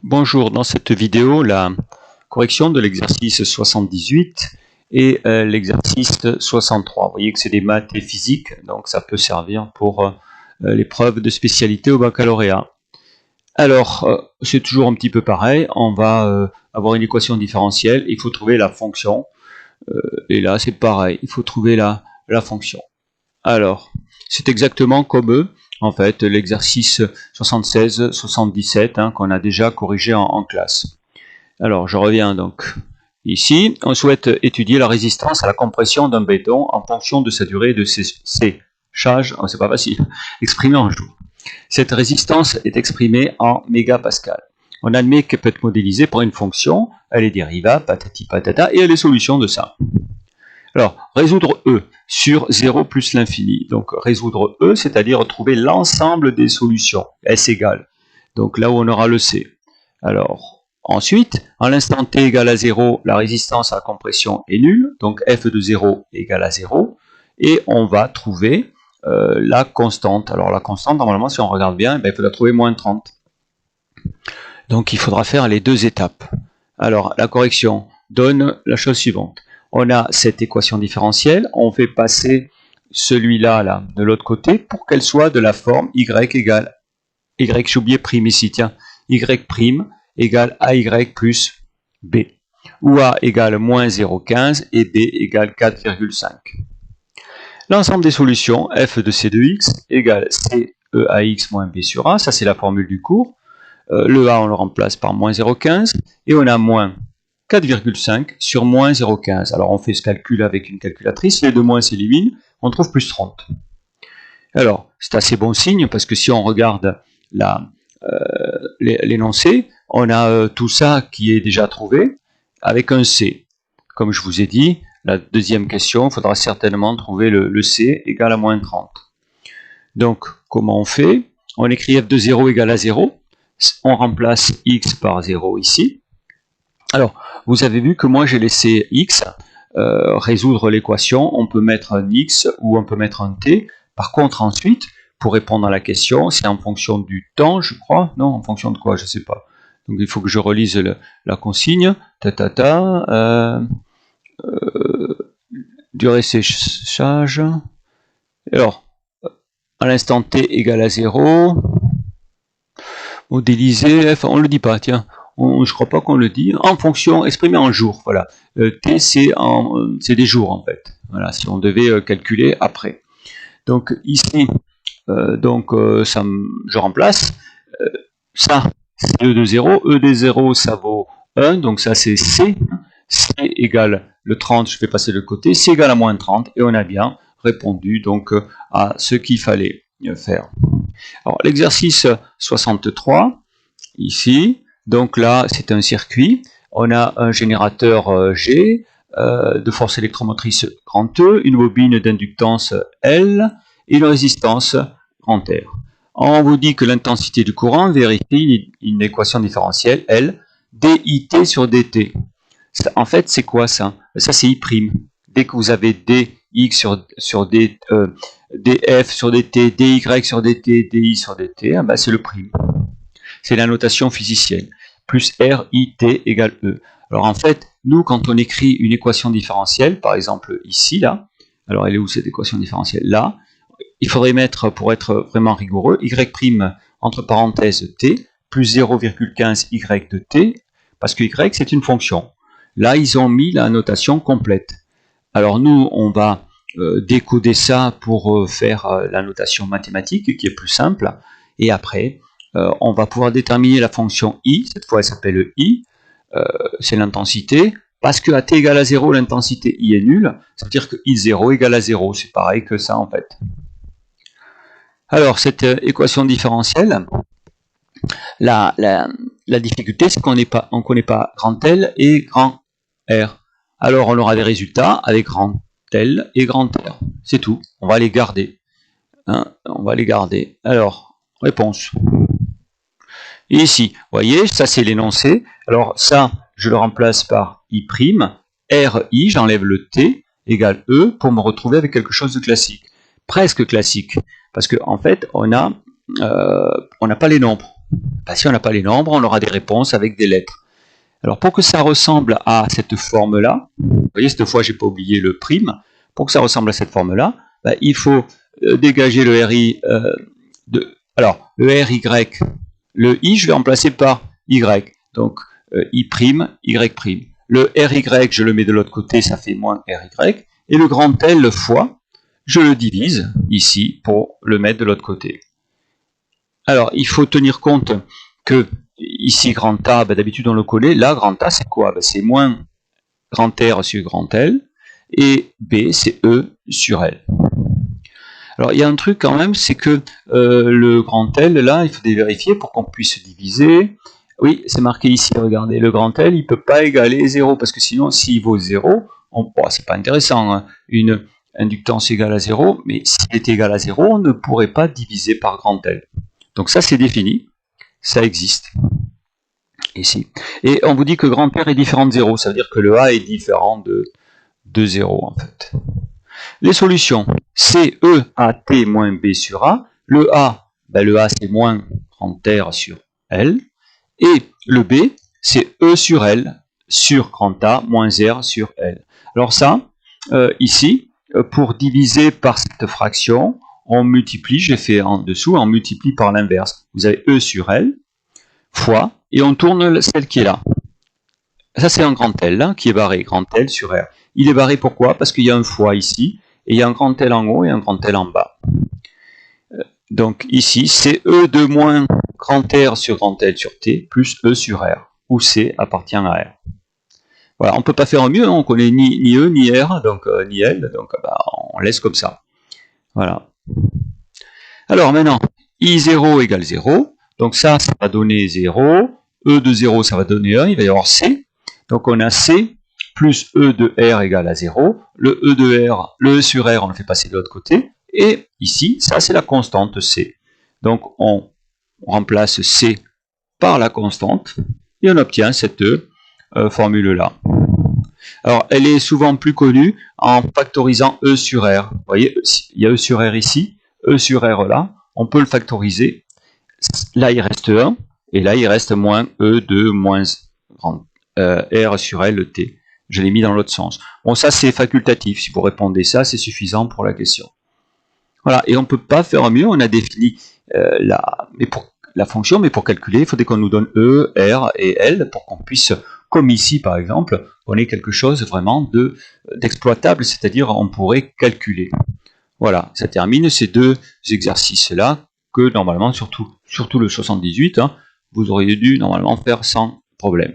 Bonjour, dans cette vidéo, la correction de l'exercice 78 et l'exercice 63. Vous voyez que c'est des maths et physique, donc ça peut servir pour l'épreuve de spécialité au baccalauréat. Alors, c'est toujours un petit peu pareil, on va avoir une équation différentielle, il faut trouver la fonction, et là c'est pareil, il faut trouver la fonction. Alors, c'est exactement comme eux. En fait, l'exercice 76-77 qu'on a déjà corrigé en classe. Alors, je reviens donc ici. On souhaite étudier la résistance à la compression d'un béton en fonction de sa durée de séchage. Oh, c'est pas facile. Exprimée en joule. Cette résistance est exprimée en mégapascal. On admet qu'elle peut être modélisée par une fonction. Elle est dérivable, patati patata, et elle est solution de ça. Alors, résoudre E sur 0 plus l'infini. Donc, résoudre E, c'est-à-dire trouver l'ensemble des solutions. S égale. Donc, là où on aura le C. Alors, ensuite, à l'instant T égale à 0, la résistance à la compression est nulle. Donc, F de 0 égale à 0. Et on va trouver la constante. Alors, la constante, normalement, si on regarde bien, il faut la trouver moins 30. Donc, il faudra faire les deux étapes. Alors, la correction donne la chose suivante. On a cette équation différentielle, on fait passer celui-là de l'autre côté pour qu'elle soit de la forme y égale, y j'ai oublié prime ici, tiens, y prime égale ay plus b, où a égale moins 0,15 et b égale 4,5. L'ensemble des solutions f de c de x égale c e ax moins b sur a, ça c'est la formule du cours. Le a on le remplace par moins 0,15 et on a moins 4,5 sur moins 0,15. Alors on fait ce calcul avec une calculatrice, les deux moins s'éliminent, on trouve plus 30. Alors c'est assez bon signe parce que si on regarde l'énoncé, on a tout ça qui est déjà trouvé avec un C. Comme je vous ai dit, la deuxième question, il faudra certainement trouver le C égal à moins 30. Donc comment on fait? On écrit f de 0 égale à 0, on remplace x par 0 ici. Alors, vous avez vu que moi j'ai laissé x résoudre l'équation, on peut mettre un x ou on peut mettre un t. Par contre, ensuite, pour répondre à la question, c'est en fonction du temps, je crois. Non, en fonction de quoi, je ne sais pas. Donc il faut que je relise la consigne. Durée séchage. Alors, à l'instant t égale à 0. Modéliser, on ne le dit pas, tiens. Je crois pas qu'on le dit, en fonction exprimée en jours, voilà. T c'est des jours en fait, voilà, si on devait calculer après. Donc ici, je remplace, ça c'est E de 0, E de 0 ça vaut 1, donc ça c'est C, C égale le 30, je fais passer de côté, C égale à moins 30, et on a bien répondu donc à ce qu'il fallait faire. Alors l'exercice 63, ici, donc là c'est un circuit, on a un générateur G, de force électromotrice grand E, une bobine d'inductance L et une résistance grand R. On vous dit que l'intensité du courant vérifie une équation différentielle L, DIT sur DT. En fait c'est quoi ça? Ça c'est I'. Dès que vous avez DX sur D, DF sur DT, DY sur DT, DI sur DT, c'est le prime. C'est la notation physicienne. Plus R, I, T égale E. Alors en fait, nous, quand on écrit une équation différentielle, par exemple ici, là, alors elle est où cette équation différentielle? Là, il faudrait mettre, pour être vraiment rigoureux, Y' entre parenthèses T, plus 0,15 Y de T, parce que Y c'est une fonction. Là, ils ont mis la notation complète. Alors nous, on va décoder ça pour faire la notation mathématique, qui est plus simple, et après, on va pouvoir déterminer la fonction I, cette fois elle s'appelle I, c'est l'intensité, parce que à t égale à 0, l'intensité I est nulle, ça veut dire que I0 égale à 0, c'est pareil que ça en fait. Alors cette équation différentielle, la difficulté c'est qu'on ne connaît pas grand L et grand R. Alors on aura des résultats avec grand L et grand R, c'est tout, on va les garder. On va les garder. Alors, réponse. Et ici, vous voyez, ça c'est l'énoncé. Alors ça, je le remplace par I', RI, j'enlève le T, égale E, pour me retrouver avec quelque chose de classique. Presque classique, parce qu'en fait, on n'a pas les nombres. Ben, si on n'a pas les nombres, on aura des réponses avec des lettres. Alors pour que ça ressemble à cette forme-là, vous voyez, cette fois, j'ai pas oublié le prime, pour que ça ressemble à cette forme-là, ben, il faut dégager le RI alors, le RY, le I, je vais remplacer par Y. Donc, I', Y'. Le RY, je le mets de l'autre côté, ça fait moins RY. Et le grand L fois, je le divise ici pour le mettre de l'autre côté. Alors, il faut tenir compte que ici, grand A, ben, d'habitude on le connaît. Là, grand A, c'est quoi? Ben, c'est moins grand R sur grand L. Et B, c'est E sur L. Alors, il y a un truc quand même, c'est que le grand L, là, il faut vérifier pour qu'on puisse diviser. Oui, c'est marqué ici, regardez, le grand L, il ne peut pas égaler 0, parce que sinon, s'il vaut 0, bon, c'est pas intéressant, hein, une inductance égale à 0, mais s'il est égal à 0, on ne pourrait pas diviser par grand L. Donc ça, c'est défini, ça existe, ici. Et on vous dit que grand R est différent de 0, ça veut dire que le A est différent de 0, en fait. Les solutions, c'est E à T moins B sur A. Le A, ben le A c'est moins grand R sur L. Et le B, c'est E sur L sur grand A moins R sur L. Alors ça, ici, pour diviser par cette fraction, on multiplie, j'ai fait en dessous, on multiplie par l'inverse. Vous avez E sur L fois, et on tourne celle qui est là. Ça c'est un grand L hein, qui est barré, grand L sur R. Il est barré pourquoi? Parce qu'il y a un fois ici, et il y a un grand L en haut et un grand L en bas. Donc ici, c'est E de moins grand R sur grand L sur T, plus E sur R, où C appartient à R. Voilà, on ne peut pas faire mieux, hein, on connaît ni E, ni R, donc ni L, donc bah, on laisse comme ça. Voilà. Alors maintenant, I0 égale 0, donc ça va donner 0, E de 0, ça va donner 1, il va y avoir C, donc on a C plus E de R égale à 0, le E de R, le E sur R, on le fait passer de l'autre côté, et ici, ça c'est la constante C. Donc on remplace C par la constante, et on obtient cette formule-là. Alors elle est souvent plus connue en factorisant E sur R. Vous voyez, il y a E sur R ici, E sur R là, on peut le factoriser. Là il reste 1, et là il reste moins E de moins R sur L T. Je l'ai mis dans l'autre sens. Bon, ça c'est facultatif. Si vous répondez ça, c'est suffisant pour la question. Voilà, et on ne peut pas faire mieux. On a défini la fonction, mais pour calculer, il faudrait qu'on nous donne E, R et L pour qu'on puisse, comme ici par exemple, on ait quelque chose vraiment d'exploitable, c'est-à-dire on pourrait calculer. Voilà, ça termine ces deux exercices-là que normalement, surtout le 78, hein, vous auriez dû normalement faire sans problème.